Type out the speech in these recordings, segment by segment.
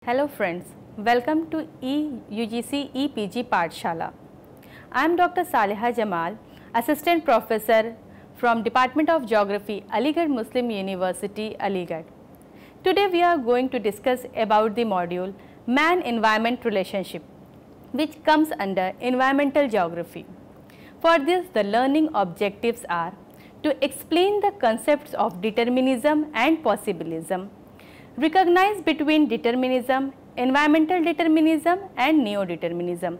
Hello friends, welcome to UGC EPG Pathshala. I am Dr. Saleha Jamal, Assistant Professor from Department of Geography, Aligarh Muslim University, Aligarh. Today we are going to discuss about the module Man-Environment Relationship, which comes under Environmental Geography. For this, the learning objectives are to explain the concepts of determinism and possibilism, recognize between determinism, environmental determinism and neo-determinism,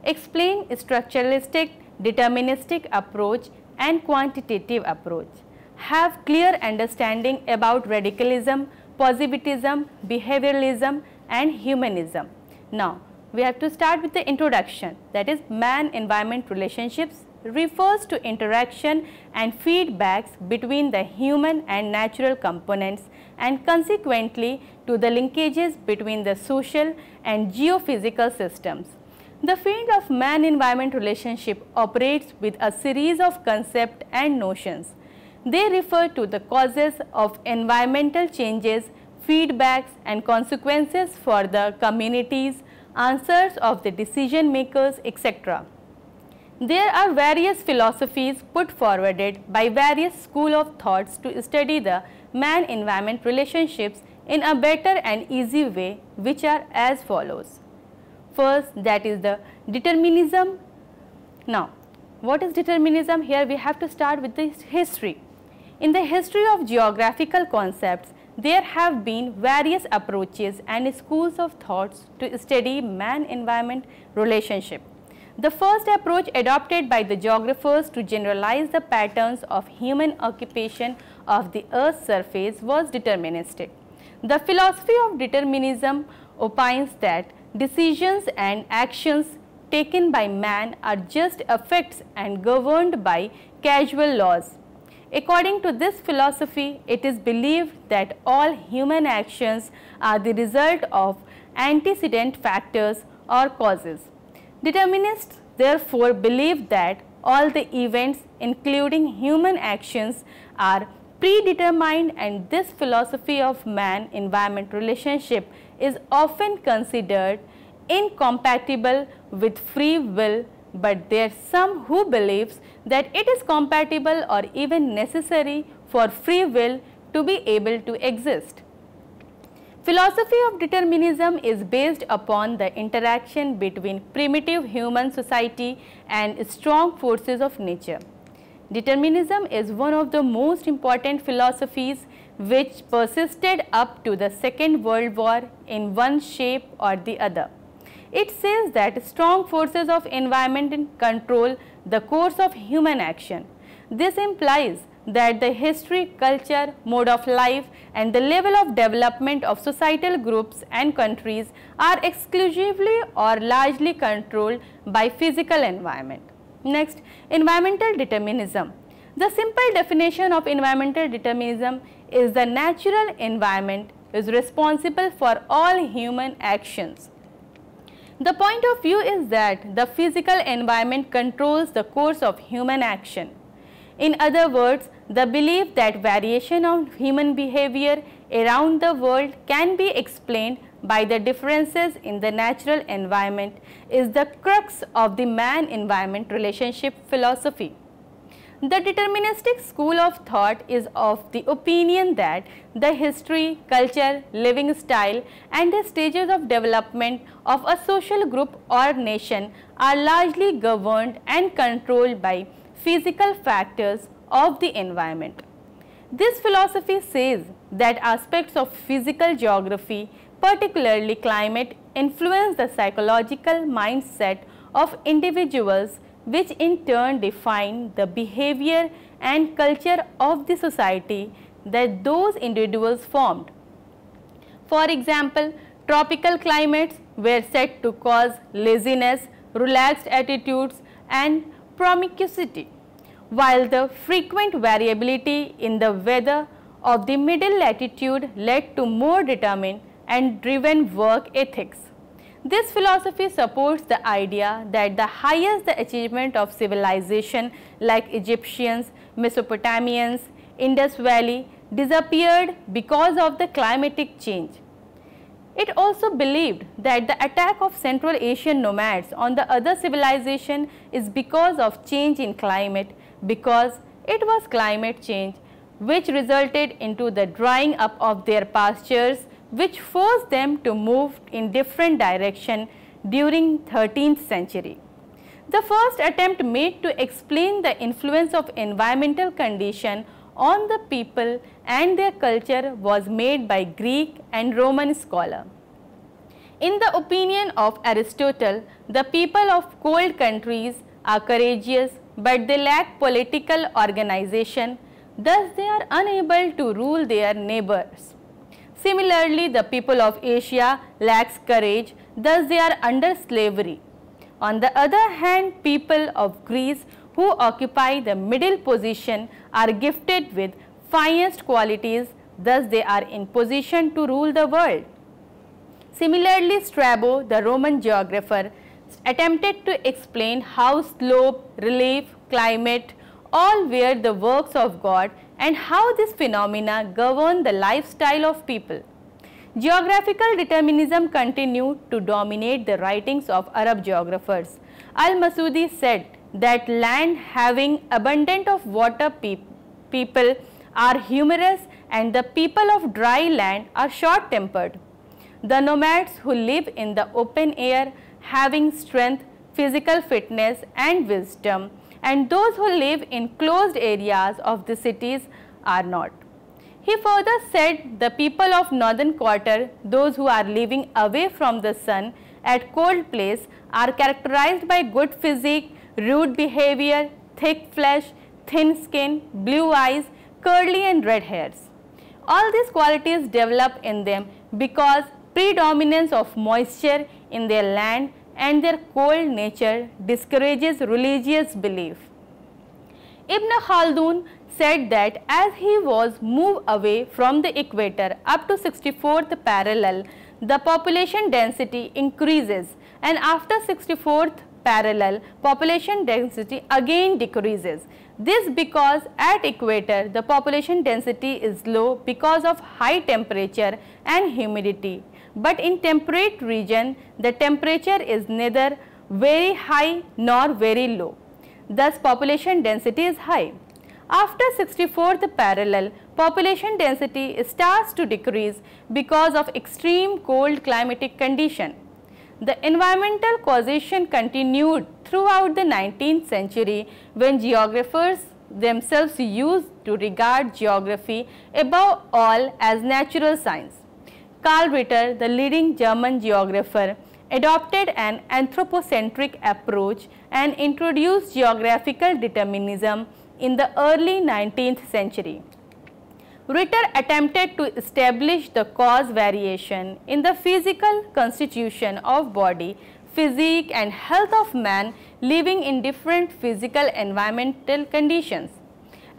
explain structuralistic, deterministic approach and quantitative approach, have clear understanding about radicalism, positivism, behavioralism and humanism. Now, we have to start with the introduction, that is man-environment relationships refers to interaction and feedbacks between the human and natural components and consequently to the linkages between the social and geophysical systems. The field of man-environment relationship operates with a series of concepts and notions. They refer to the causes of environmental changes, feedbacks and consequences for the communities, answers of the decision makers, etc. There are various philosophies put forwarded by various schools of thoughts to study the man-environment relationships in a better and easy way, which are as follows. First, that is the determinism. Now, what is determinism? Here we have to start with the history. In the history of geographical concepts, there have been various approaches and schools of thoughts to study man-environment relationship. The first approach adopted by the geographers to generalize the patterns of human occupation of the Earth's surface was deterministic. The philosophy of determinism opines that decisions and actions taken by man are just effects and governed by causal laws. According to this philosophy, it is believed that all human actions are the result of antecedent factors or causes. Determinists therefore believe that all the events, including human actions, are predetermined, and this philosophy of man-environment relationship is often considered incompatible with free will, but there are some who believes that it is compatible or even necessary for free will to be able to exist. Philosophy of determinism is based upon the interaction between primitive human society and strong forces of nature. Determinism is one of the most important philosophies which persisted up to the Second World War in one shape or the other. It says that strong forces of environment control the course of human action. This implies that the history, culture, mode of life and the level of development of societal groups and countries are exclusively or largely controlled by physical environment. Next, environmental determinism. The simple definition of environmental determinism is the natural environment is responsible for all human actions. The point of view is that the physical environment controls the course of human action. In other words, the belief that variation of human behavior around the world can be explained by the differences in the natural environment is the crux of the man-environment relationship philosophy. The deterministic school of thought is of the opinion that the history, culture, living style and the stages of development of a social group or nation are largely governed and controlled by physical factors of the environment. This philosophy says that aspects of physical geography, particularly climate, influence the psychological mindset of individuals, which in turn define the behavior and culture of the society that those individuals formed. For example, tropical climates were said to cause laziness, relaxed attitudes and promiscuity, while the frequent variability in the weather of the middle latitude led to more determined and driven work ethics. This philosophy supports the idea that the highest the achievement of civilization like Egyptians, Mesopotamians, Indus Valley disappeared because of the climatic change. It also believed that the attack of Central Asian nomads on the other civilization is because of change in climate, because it was climate change which resulted into the drying up of their pastures, which forced them to move in different direction during 13th century. The first attempt made to explain the influence of environmental condition on the people and their culture was made by Greek and Roman scholar. In the opinion of Aristotle, the people of cold countries are courageous, but they lack political organization, thus they are unable to rule their neighbors. Similarly, the people of Asia lacks courage, thus they are under slavery. On the other hand, people of Greece who occupy the middle position are gifted with finest qualities, thus they are in position to rule the world. Similarly, Strabo, the Roman geographer, attempted to explain how slope, relief, climate all were the works of God and how this phenomena govern the lifestyle of people. Geographical determinism continued to dominate the writings of Arab geographers. Al-Masudi said that land having abundant of water people are humorous and the people of dry land are short-tempered. The nomads who live in the open air having strength, physical fitness and wisdom, and those who live in closed areas of the cities are not. He further said the people of northern quarter, those who are living away from the sun at cold place, are characterized by good physique, rude behavior, thick flesh, thin skin, blue eyes, curly and red hairs. All these qualities develop in them because predominance of moisture in their land and their cold nature discourages religious belief. Ibn Khaldun said that as he was moved away from the equator up to 64th parallel, the population density increases, and after 64th parallel, population density again decreases. This because at equator the population density is low because of high temperature and humidity, but in temperate region the temperature is neither very high nor very low. Thus population density is high. After 64th parallel, population density starts to decrease because of extreme cold climatic condition. The environmental causation continued throughout the 19th century when geographers themselves used to regard geography above all as natural science. Karl Ritter, the leading German geographer, adopted an anthropocentric approach and introduced geographical determinism in the early 19th century. Ritter attempted to establish the cause variation in the physical constitution of body, physique and health of man living in different physical environmental conditions.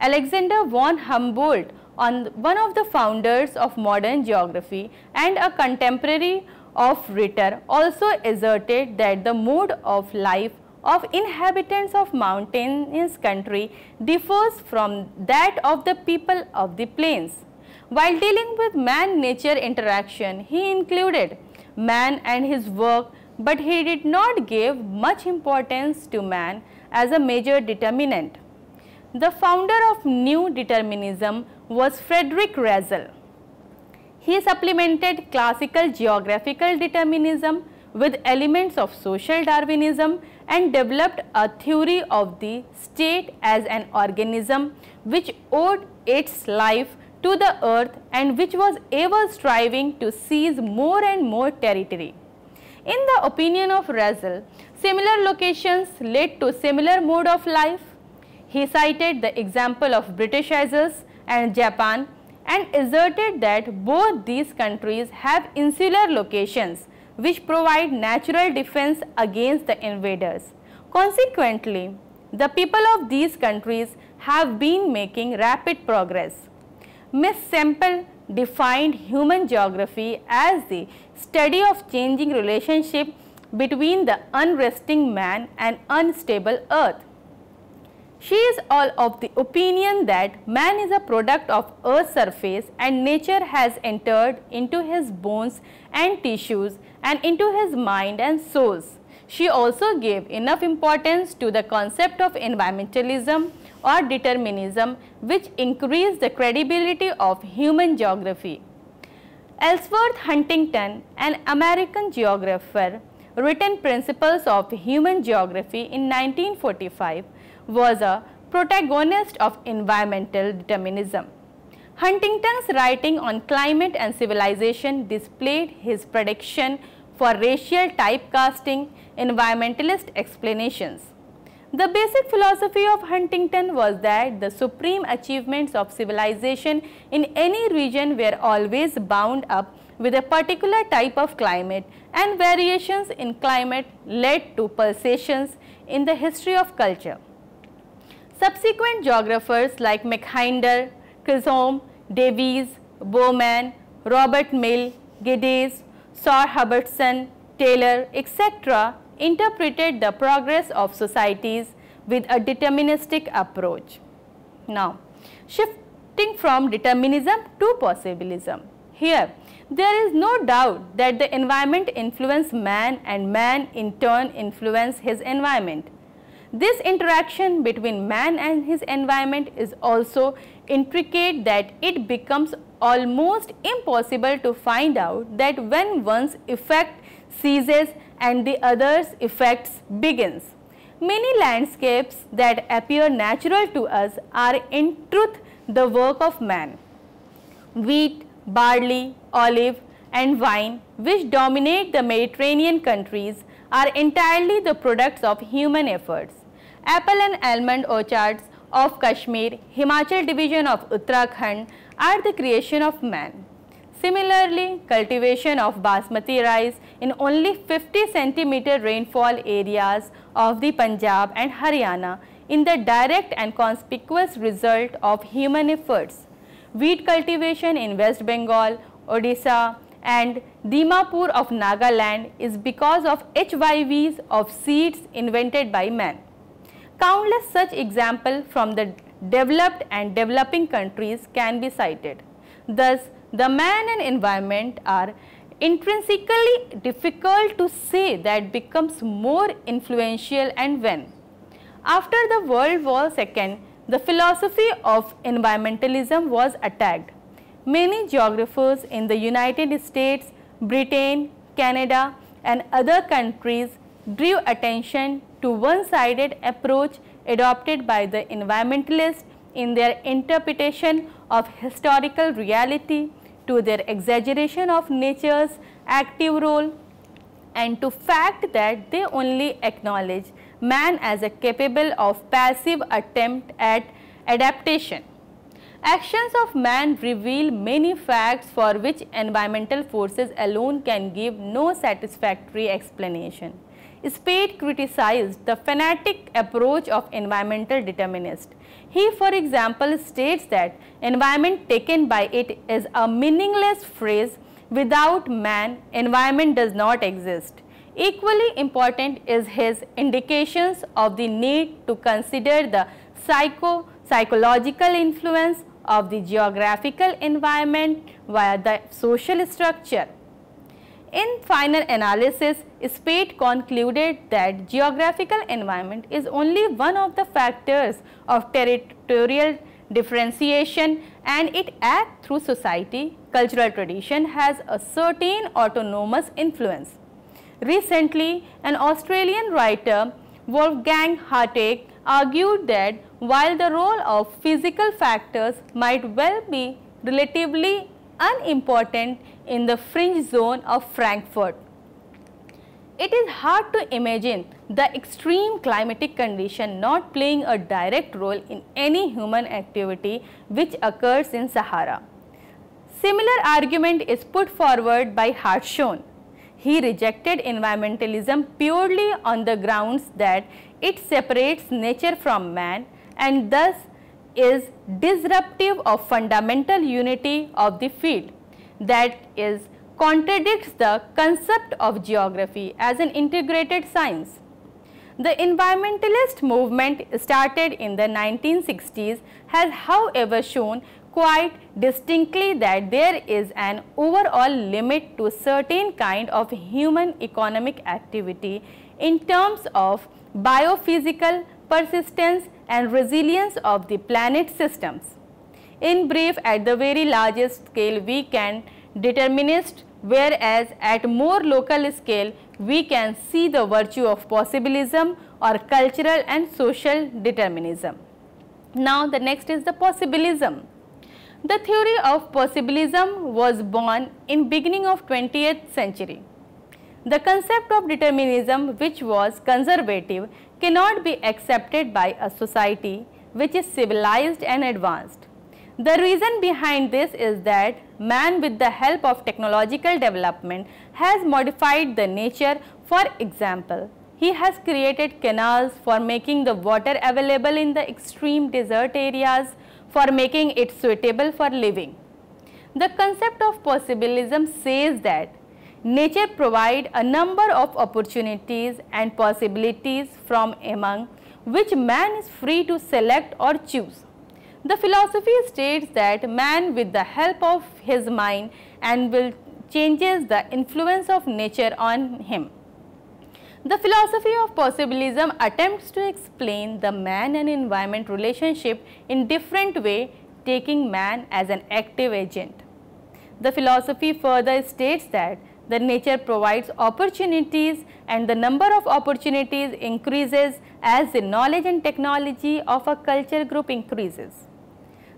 Alexander von Humboldt, one of the founders of modern geography and a contemporary of Ritter, also asserted that the mode of life of inhabitants of mountainous country differs from that of the people of the plains. While dealing with man-nature interaction, he included man and his work, but he did not give much importance to man as a major determinant. The founder of new determinism was Frederick Russell. He supplemented classical geographical determinism with elements of social Darwinism and developed a theory of the state as an organism which owed its life to the earth and which was ever striving to seize more and more territory. In the opinion of Russell, similar locations led to similar mode of life. He cited the example of British Isles and Japan and asserted that both these countries have insular locations which provide natural defense against the invaders. Consequently, the people of these countries have been making rapid progress. Miss Semple defined human geography as the study of changing relationship between the unresting man and unstable earth. She is all of the opinion that man is a product of Earth's surface and nature has entered into his bones and tissues and into his mind and souls. She also gave enough importance to the concept of environmentalism or determinism, which increased the credibility of human geography. Ellsworth Huntington, an American geographer, written Principles of Human Geography in 1945, was a protagonist of environmental determinism. Huntington's writing on climate and civilization displayed his prediction for racial typecasting environmentalist explanations. The basic philosophy of Huntington was that the supreme achievements of civilization in any region were always bound up with a particular type of climate, and variations in climate led to pulsations in the history of culture. Subsequent geographers like Mackinder, Chisholm, Davies, Bowman, Robert Mill, Geddes, Sir Hubbardson, Taylor, etc. interpreted the progress of societies with a deterministic approach. Now, shifting from determinism to possibilism. Here, there is no doubt that the environment influences man and man in turn influences his environment. This interaction between man and his environment is also intricate that it becomes almost impossible to find out that when one's effect ceases and the other's effects begins. Many landscapes that appear natural to us are in truth the work of man. Wheat, barley, olive and wine, which dominate the Mediterranean countries, are entirely the products of human efforts. Apple and almond orchards of Kashmir, Himachal division of Uttarakhand are the creation of man. Similarly, cultivation of basmati rice in only 50 cm rainfall areas of the Punjab and Haryana in the direct and conspicuous result of human efforts. Wheat cultivation in West Bengal, Odisha and Dimapur of Nagaland is because of HYVs of seeds invented by man. Countless such examples from the developed and developing countries can be cited. Thus, the man and environment are intrinsically difficult to say that becomes more influential and when. After the World War II, the philosophy of environmentalism was attacked. Many geographers in the United States, Britain, Canada and other countries drew attention to one-sided approach adopted by the environmentalists in their interpretation of historical reality, to their exaggeration of nature's active role, and to fact that they only acknowledge man as a capable of passive attempt at adaptation. Actions of man reveal many facts for which environmental forces alone can give no satisfactory explanation. Spade criticized the fanatic approach of environmental determinists. He, for example, states that environment taken by it is a meaningless phrase. Without man, environment does not exist. Equally important is his indications of the need to consider the psychological influence of the geographical environment via the social structure. In final analysis, Spade concluded that geographical environment is only one of the factors of territorial differentiation and it acts through society. Cultural tradition has a certain autonomous influence. Recently, an Australian writer, Wolfgang Hartog, argued that while the role of physical factors might well be relatively unimportant in the fringe zone of Frankfurt, it is hard to imagine the extreme climatic condition not playing a direct role in any human activity which occurs in Sahara. Similar argument is put forward by Hartshorne. He rejected environmentalism purely on the grounds that it separates nature from man and thus is disruptive of fundamental unity of the field, that is, contradicts the concept of geography as an integrated science. The environmentalist movement started in the 1960s has however shown quite distinctly that there is an overall limit to certain kind of human economic activity in terms of biophysical persistence and resilience of the planet systems. In brief, at the very largest scale we can determinist, whereas at more local scale we can see the virtue of possibilism or cultural and social determinism. Now the next is the possibilism. The theory of possibilism was born in beginning of 20th century. The concept of determinism, which was conservative, cannot be accepted by a society which is civilized and advanced. The reason behind this is that man, with the help of technological development, has modified the nature. For example, he has created canals for making the water available in the extreme desert areas, for making it suitable for living. The concept of possibilism says that nature provides a number of opportunities and possibilities from among which man is free to select or choose. The philosophy states that man, with the help of his mind and will, changes the influence of nature on him. The philosophy of possibilism attempts to explain the man and environment relationship in different way, taking man as an active agent. The philosophy further states that the nature provides opportunities and the number of opportunities increases as the knowledge and technology of a culture group increases.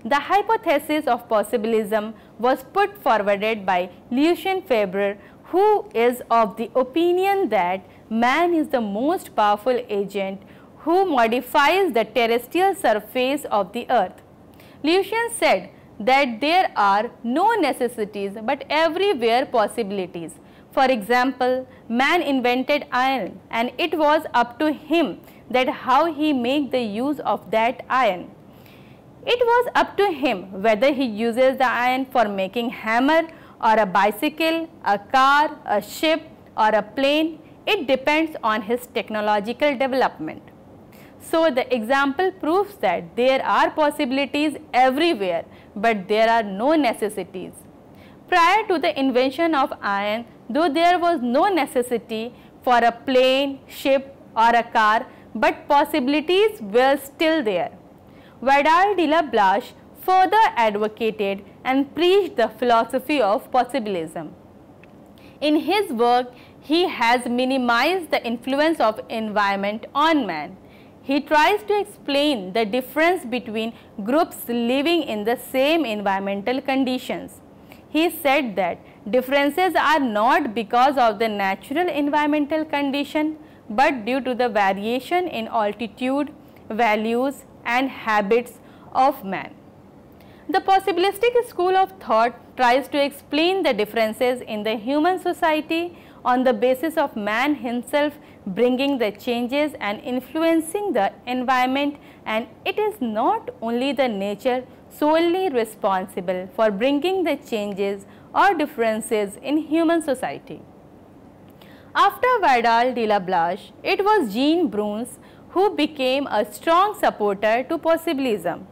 The hypothesis of possibilism was put forwarded by Lucien Febvre, who is of the opinion that man is the most powerful agent who modifies the terrestrial surface of the earth. Lucien said that there are no necessities but everywhere possibilities. For example, man invented iron and it was up to him that how he make the use of that iron. It was up to him whether he uses the iron for making hammer or a bicycle, a car, a ship or a plane. It depends on his technological development. So the example proves that there are possibilities everywhere, but there are no necessities. Prior to the invention of iron, though there was no necessity for a plane, ship or a car, but possibilities were still there. Vidal de la Blache further advocated and preached the philosophy of possibilism. In his work, he has minimized the influence of environment on man. He tries to explain the difference between groups living in the same environmental conditions. He said that differences are not because of the natural environmental condition, but due to the variation in altitude, values and habits of man. The possibilistic school of thought tries to explain the differences in the human society on the basis of man himself bringing the changes and influencing the environment, and it is not only the nature solely responsible for bringing the changes or differences in human society. After Vidal de la Blache, it was Jean Bruns who became a strong supporter to possibilism.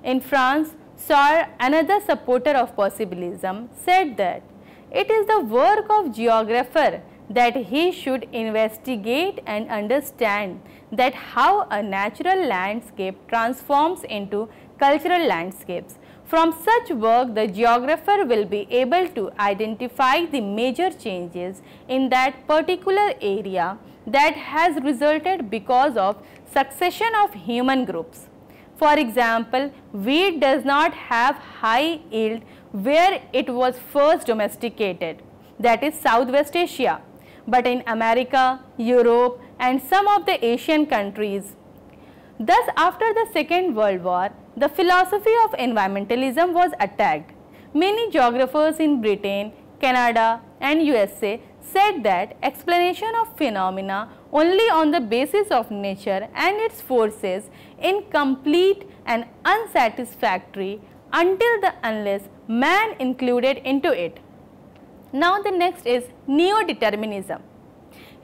In France, Sauer, another supporter of possibilism, said that it is the work of geographer that he should investigate and understand that how a natural landscape transforms into cultural landscapes. From such work, the geographer will be able to identify the major changes in that particular area that has resulted because of succession of human groups. For example, wheat does not have high yield where it was first domesticated, that is Southwest Asia, but in America, Europe and some of the Asian countries. Thus, after the Second World War, the philosophy of environmentalism was attacked. Many geographers in Britain, Canada and USA said that explanation of phenomena only on the basis of nature and its forces incomplete and unsatisfactory until the unless man included into it. Now the next is neo-determinism.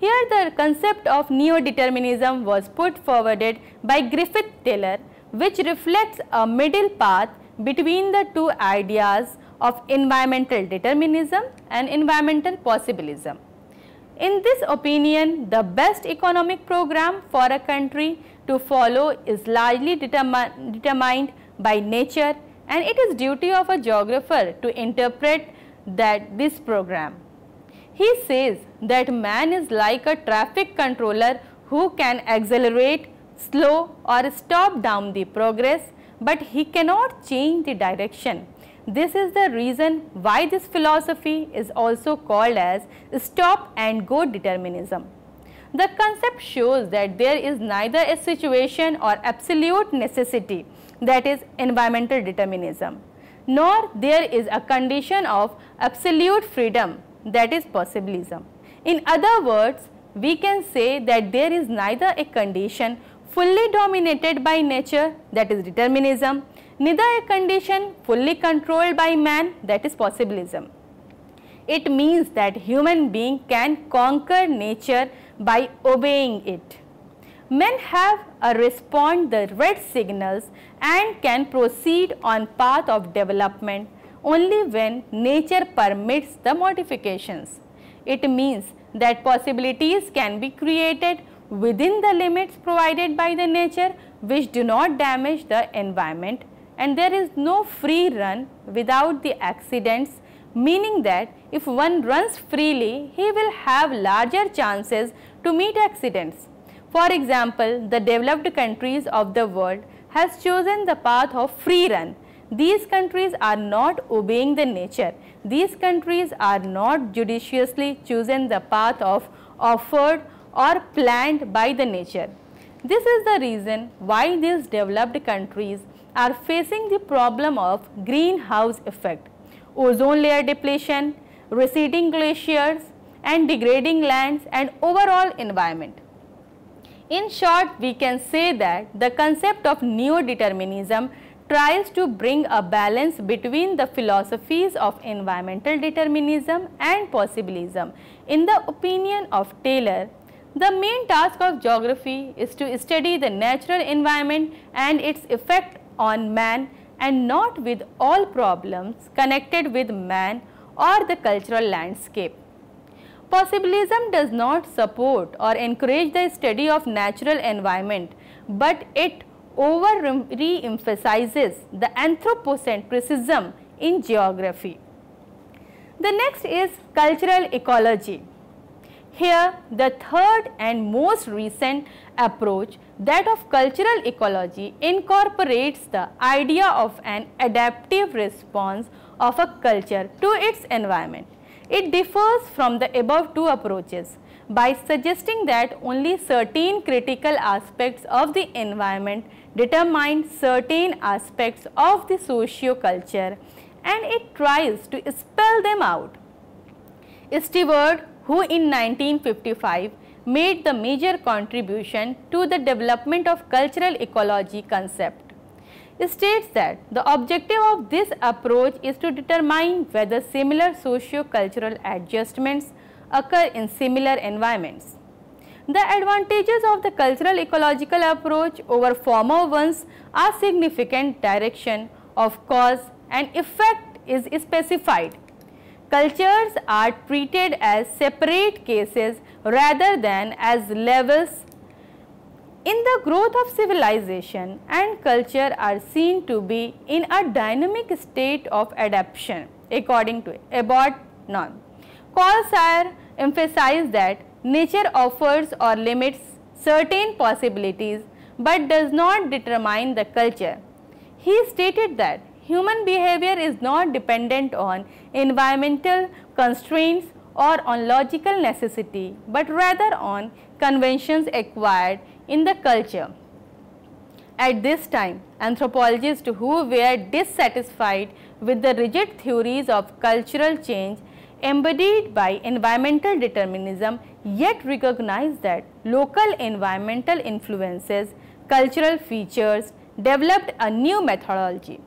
Here the concept of neo-determinism was put forwarded by Griffith Taylor, which reflects a middle path between the two ideas of environmental determinism and environmental possibilism. In this opinion, the best economic program for a country to follow is largely determined by nature, and it is duty of a geographer to interpret this program. He says that man is like a traffic controller who can accelerate, slow or stop down the progress, but he cannot change the direction. This is the reason why this philosophy is also called as stop and go determinism. The concept shows that there is neither a situation or absolute necessity, that is environmental determinism, nor there is a condition of absolute freedom, that is possibilism. In other words, we can say that there is neither a condition fully dominated by nature, that is determinism, neither a condition fully controlled by man, that is possibilism. It means that human being can conquer nature by obeying it. Men have a respond the red signals and can proceed on path of development only when nature permits the modifications. It means that possibilities can be created within the limits provided by the nature which do not damage the environment, and there is no free run without the accidents, meaning that if one runs freely, he will have larger chances to meet accidents. For example, the developed countries of the world has chosen the path of free run. These countries are not obeying the nature. These countries are not judiciously chosen the path of offered or planned by the nature. This is the reason why these developed countries are facing the problem of greenhouse effect, ozone layer depletion, receding glaciers and degrading lands and overall environment. In short, we can say that the concept of neo-determinism tries to bring a balance between the philosophies of environmental determinism and possibilism. In the opinion of Taylor, the main task of geography is to study the natural environment and its effect on man, and not with all problems connected with man or the cultural landscape. Possibilism does not support or encourage the study of natural environment, but it re-emphasizes the anthropocentrism in geography. The next is cultural ecology. Here, the third and most recent approach, that of cultural ecology, incorporates the idea of an adaptive response of a culture to its environment. It differs from the above two approaches by suggesting that only certain critical aspects of the environment determine certain aspects of the socio-culture, and it tries to spell them out. Stewart, who in 1955 made the major contribution to the development of cultural ecology concept, states that the objective of this approach is to determine whether similar socio-cultural adjustments occur in similar environments. The advantages of the cultural ecological approach over former ones are significant direction of cause and effect is specified. Cultures are treated as separate cases rather than as levels. In the growth of civilization and culture are seen to be in a dynamic state of adaptation according to Abbott norm. Carl Sayer emphasized that nature offers or limits certain possibilities but does not determine the culture. He stated that human behavior is not dependent on environmental constraints or on logical necessity, but rather on conventions acquired in the culture. At this time, anthropologists who were dissatisfied with the rigid theories of cultural change embodied by environmental determinism yet recognized that local environmental influences, cultural features, developed a new methodology.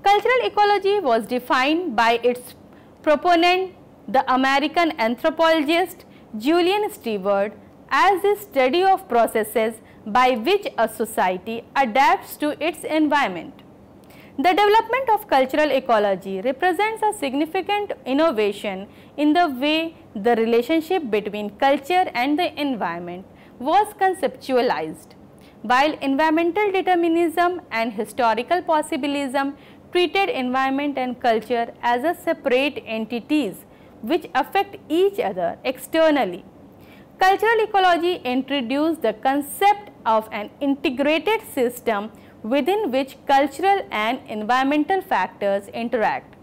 Cultural ecology was defined by its proponent, the American anthropologist Julian Stewart as the study of processes by which a society adapts to its environment. The development of cultural ecology represents a significant innovation in the way the relationship between culture and the environment was conceptualized. While environmental determinism and historical possibilism treated environment and culture as a separate entities which affect each other externally, cultural ecology introduced the concept of an integrated system within which cultural and environmental factors interact.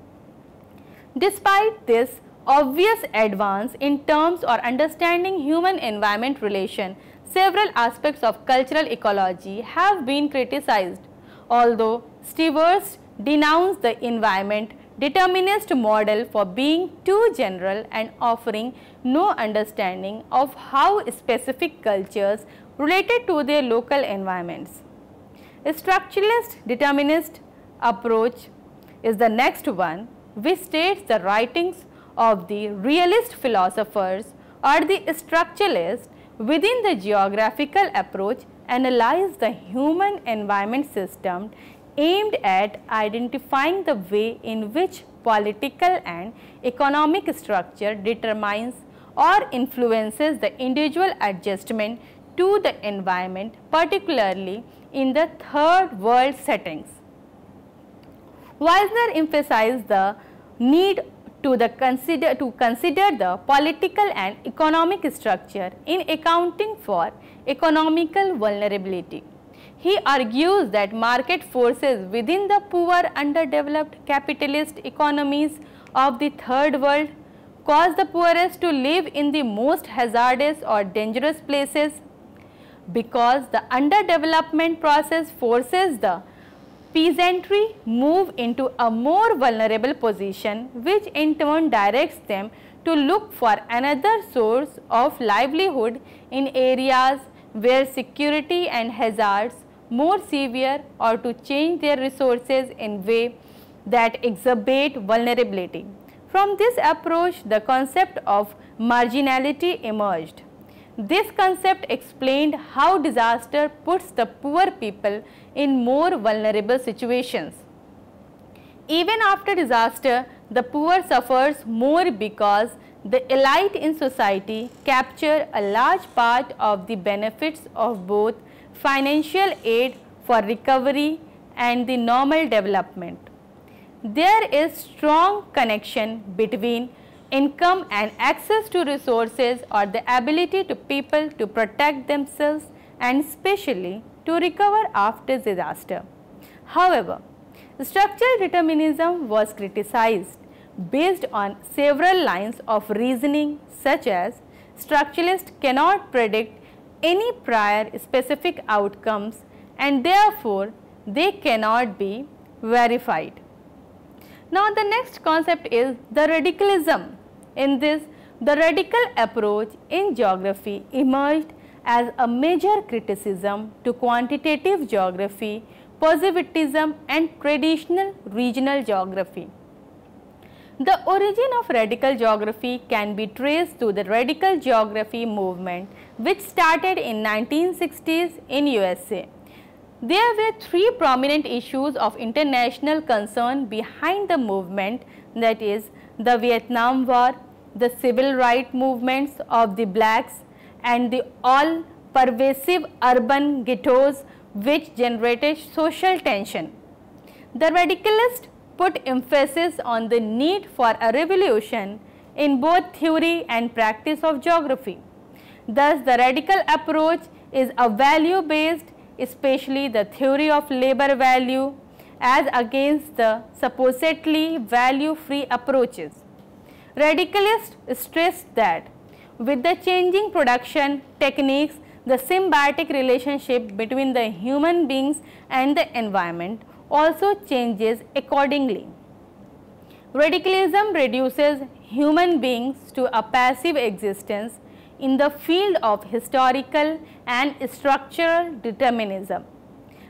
Despite this obvious advance in terms or understanding human-environment relation, several aspects of cultural ecology have been criticized. Although Stewart denounced the environment determinist model for being too general and offering no understanding of how specific cultures related to their local environments. A structuralist determinist approach is the next one, which states the writings of the realist philosophers or the structuralists within the geographical approach analyze the human environment system aimed at identifying the way in which political and economic structure determines or influences the individual adjustment to the environment, particularly in the third world settings. Wisner emphasized the need to consider the political and economic structure in accounting for economical vulnerability. He argues that market forces within the poor underdeveloped capitalist economies of the third world cause the poorest to live in the most hazardous or dangerous places, because the underdevelopment process forces the peasantry move into a more vulnerable position, which in turn directs them to look for another source of livelihood in areas where security and hazards more severe, or to change their resources in way that exacerbate vulnerability. From this approach, the concept of marginality emerged. This concept explained how disaster puts the poor people in more vulnerable situations. Even after disaster, the poor suffers more because the elite in society capture a large part of the benefits of both financial aid for recovery and the normal development. There is strong connection between income and access to resources, or the ability to people to protect themselves and especially to recover after disaster. However, structural determinism was criticized based on several lines of reasoning, such as structuralists cannot predict any prior specific outcomes and therefore they cannot be verified. Now, the next concept is the radicalism. In this, the radical approach in geography emerged as a major criticism to quantitative geography, positivism and traditional regional geography. The origin of radical geography can be traced to the radical geography movement, which started in 1960s in USA. There were three prominent issues of international concern behind the movement, that is the Vietnam War, the civil rights movements of the blacks and the all-pervasive urban ghettos which generated social tension. The radicalists put emphasis on the need for a revolution in both theory and practice of geography. Thus, the radical approach is a value-based, especially the theory of labor value, as against the supposedly value-free approaches. Radicalists stress that with the changing production techniques, the symbiotic relationship between the human beings and the environment also changes accordingly. Radicalism reduces human beings to a passive existence in the field of historical and structural determinism.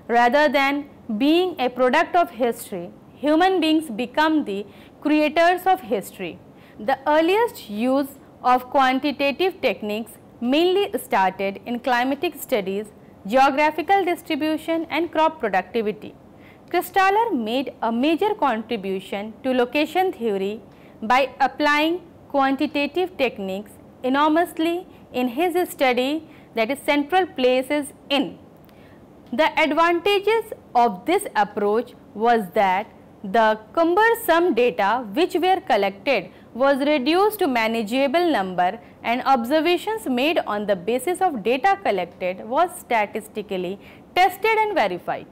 Rather than being a product of history, human beings become the creators of history. The earliest use of quantitative techniques mainly started in climatic studies, geographical distribution and crop productivity. Christaller made a major contribution to location theory by applying quantitative techniques enormously in his study, that is Central Places in. The advantages of this approach was that the cumbersome data which were collected was reduced to manageable number, and observations made on the basis of data collected was statistically tested and verified.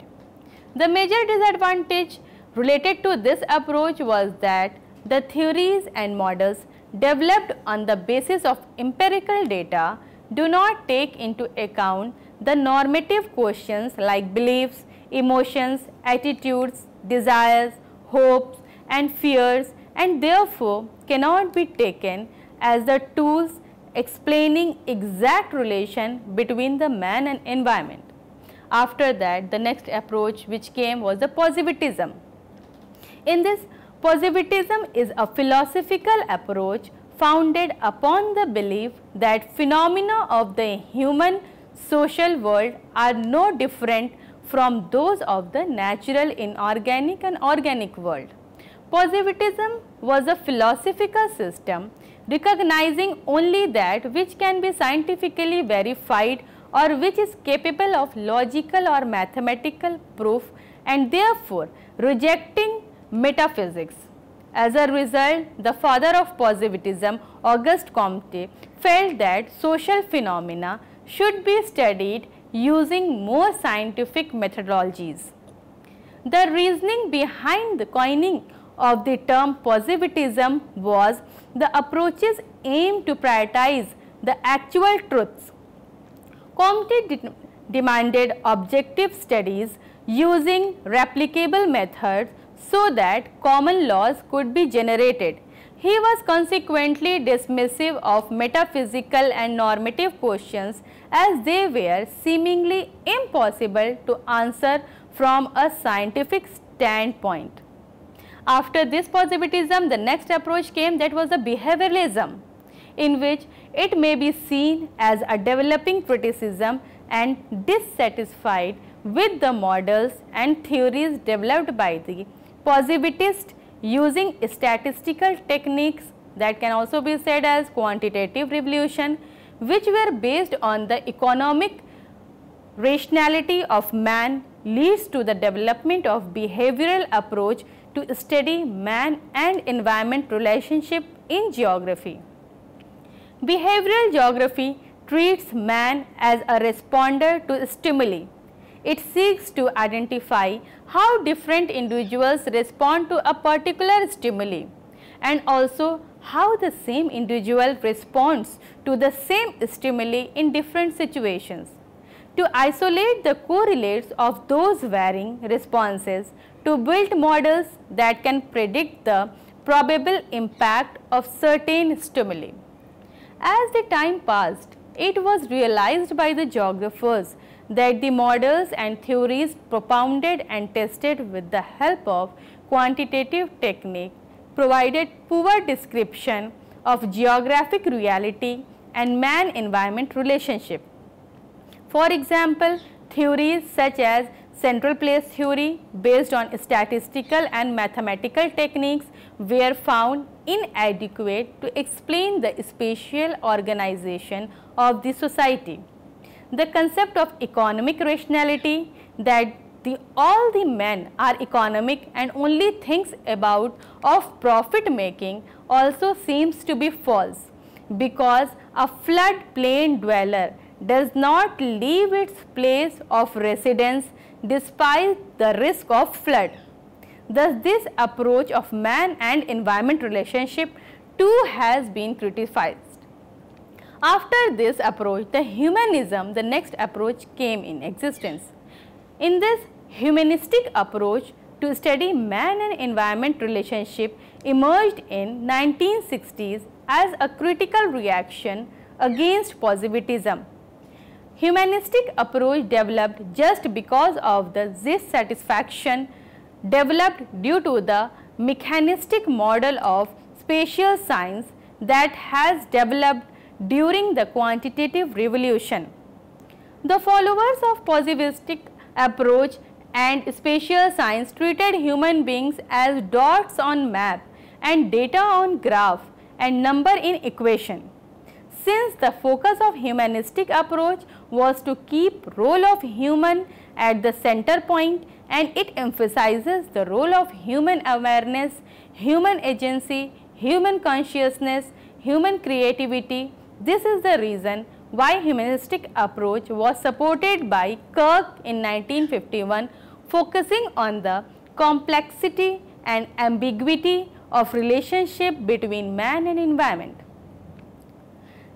The major disadvantage related to this approach was that the theories and models developed on the basis of empirical data do not take into account the normative questions like beliefs, emotions, attitudes, desires, hopes and fears, and therefore cannot be taken as the tools explaining exact relation between the man and environment. After that, the next approach which came was the positivism. In this, positivism is a philosophical approach founded upon the belief that phenomena of the human social world are no different from those of the natural, inorganic and organic world. Positivism was a philosophical system recognizing only that which can be scientifically verified or which is capable of logical or mathematical proof, and therefore rejecting metaphysics. As a result, the father of positivism, Auguste Comte, felt that social phenomena should be studied using more scientific methodologies. The reasoning behind the coining of the term positivism was the approaches aimed to prioritize the actual truths. Comte demanded objective studies using replicable methods so that common laws could be generated. He was consequently dismissive of metaphysical and normative questions as they were seemingly impossible to answer from a scientific standpoint. After this positivism, the next approach came, that was the behavioralism, in which it may be seen as a developing criticism and dissatisfied with the models and theories developed by the positivists using statistical techniques, that can also be said as quantitative revolution, which were based on the economic rationality of man, leads to the development of behavioral approach to study man and environment relationship in geography. Behavioral geography treats man as a responder to stimuli. It seeks to identify how different individuals respond to a particular stimuli, and also how the same individual responds to the same stimuli in different situations. To isolate the correlates of those varying responses, to build models that can predict the probable impact of certain stimuli. As the time passed, it was realized by the geographers that the models and theories propounded and tested with the help of quantitative technique provided poor description of geographic reality and man-environment relationship. For example, theories such as central place theory based on statistical and mathematical techniques were found inadequate to explain the spatial organization of the society. The concept of economic rationality, that all the men are economic and only thinks about of profit making, also seems to be false, because a floodplain dweller does not leave its place of residence despite the risk of flood. Thus, this approach of man and environment relationship too has been criticized. After this approach, the humanism, the next approach, came in existence. In this humanistic approach to study man and environment relationship emerged in 1960s as a critical reaction against positivism. Humanistic approach developed just because of the dissatisfaction developed due to the mechanistic model of spatial science that has developed during the quantitative revolution. The followers of positivistic approach and spatial science treated human beings as dots on map and data on graph and number in equation. Since the focus of humanistic approach was to keep role of human at the center point, and it emphasizes the role of human awareness, human agency, human consciousness, human creativity. This is the reason why humanistic approach was supported by Kirk in 1951, focusing on the complexity and ambiguity of relationship between man and environment.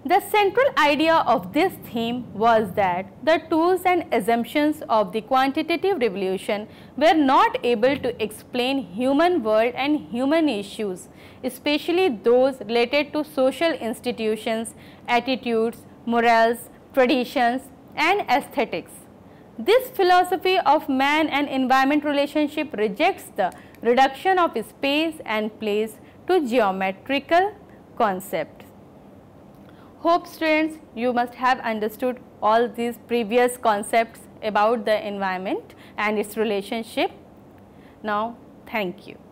The central idea of this theme was that the tools and assumptions of the quantitative revolution were not able to explain human world and human issues, especially those related to social institutions, attitudes, morals, traditions, and aesthetics. This philosophy of man and environment relationship rejects the reduction of space and place to geometrical concepts. Hope students, you must have understood all these previous concepts about the environment and its relationship. Now, thank you.